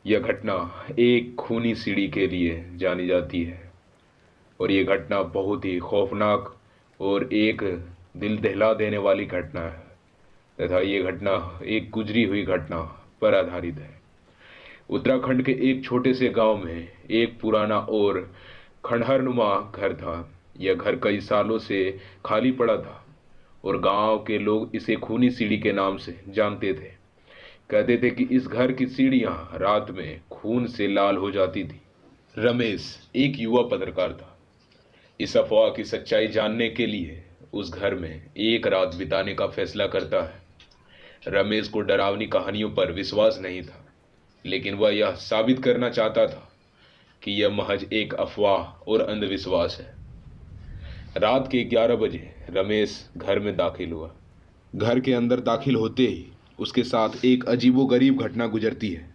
यह घटना एक खूनी सीढ़ी के लिए जानी जाती है और ये घटना बहुत ही खौफनाक और एक दिल दहला देने वाली घटना है तथा ये घटना एक गुजरी हुई घटना पर आधारित है। उत्तराखंड के एक छोटे से गांव में एक पुराना और खंडहरनुमा घर था। यह घर कई सालों से खाली पड़ा था और गांव के लोग इसे खूनी सीढ़ी के नाम से जानते थे। कहते थे कि इस घर की सीढ़ियां रात में खून से लाल हो जाती थी। रमेश एक युवा पत्रकार था। इस अफवाह की सच्चाई जानने के लिए उस घर में एक रात बिताने का फैसला करता है। रमेश को डरावनी कहानियों पर विश्वास नहीं था, लेकिन वह यह साबित करना चाहता था कि यह महज एक अफवाह और अंधविश्वास है। रात के 11 बजे रमेश घर में दाखिल हुआ। घर के अंदर दाखिल होते ही उसके साथ एक अजीबोगरीब घटना गुजरती है।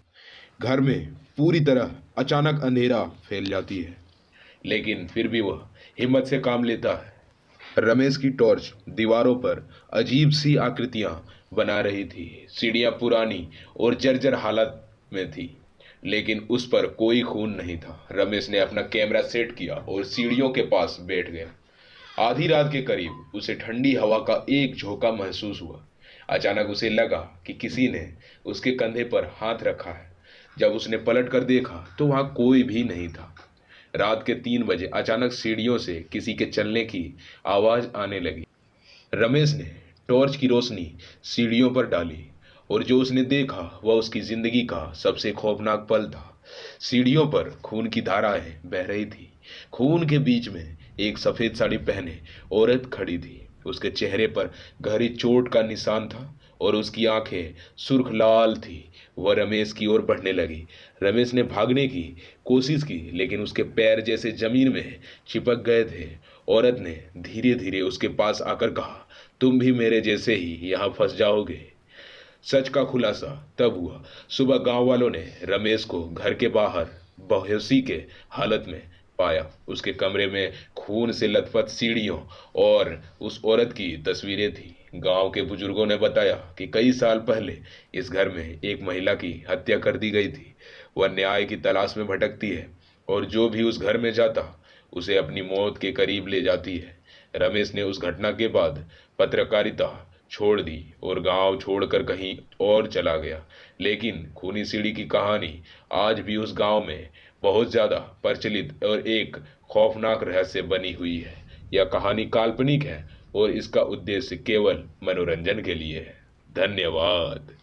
घर में पूरी तरह अचानक अंधेरा फैल जाती है, लेकिन फिर भी वह हिम्मत से काम लेता है। रमेश की टॉर्च दीवारों पर अजीब सी आकृतियां बना रही थी। सीढ़ियां पुरानी और जर्जर हालत में थी, लेकिन उस पर कोई खून नहीं था। रमेश ने अपना कैमरा सेट किया और सीढ़ियों के पास बैठ गया। आधी रात के करीब उसे ठंडी हवा का एक झोंका महसूस हुआ। अचानक उसे लगा कि किसी ने उसके कंधे पर हाथ रखा है। जब उसने पलट कर देखा तो वहां कोई भी नहीं था। रात के 3 बजे अचानक सीढ़ियों से किसी के चलने की आवाज आने लगी। रमेश ने टॉर्च की रोशनी सीढ़ियों पर डाली और जो उसने देखा वह उसकी जिंदगी का सबसे खौफनाक पल था। सीढ़ियों पर खून की धाराएं बह रही थी। खून के बीच में एक सफेद साड़ी पहने औरत खड़ी थी। उसके चेहरे पर गहरी चोट का निशान था और उसकी आंखें सुर्ख लाल थी। वह रमेश की ओर बढ़ने लगी। रमेश ने भागने की कोशिश की, लेकिन उसके पैर जैसे जमीन में चिपक गए थे। औरत ने धीरे धीरे उसके पास आकर कहा, तुम भी मेरे जैसे ही यहाँ फंस जाओगे। सच का खुलासा तब हुआ। सुबह गांव वालों ने रमेश को घर के बाहर बेहोशी के हालत में पाया। उसके कमरे में खून से लथपथ सीढ़ियों और उस औरत की तस्वीरें थी। गांव के बुजुर्गों ने बताया कि कई साल पहले इस घर में एक महिला की हत्या कर दी गई थी। वह न्याय की तलाश में भटकती है और जो भी उस घर में जाता उसे अपनी मौत के करीब ले जाती है। रमेश ने उस घटना के बाद पत्रकारिता छोड़ दी और गांव छोड़कर कहीं और चला गया, लेकिन खूनी सीढ़ी की कहानी आज भी उस गांव में बहुत ज्यादा प्रचलित और एक खौफनाक रहस्य बनी हुई है। यह कहानी काल्पनिक है और इसका उद्देश्य केवल मनोरंजन के लिए है। धन्यवाद।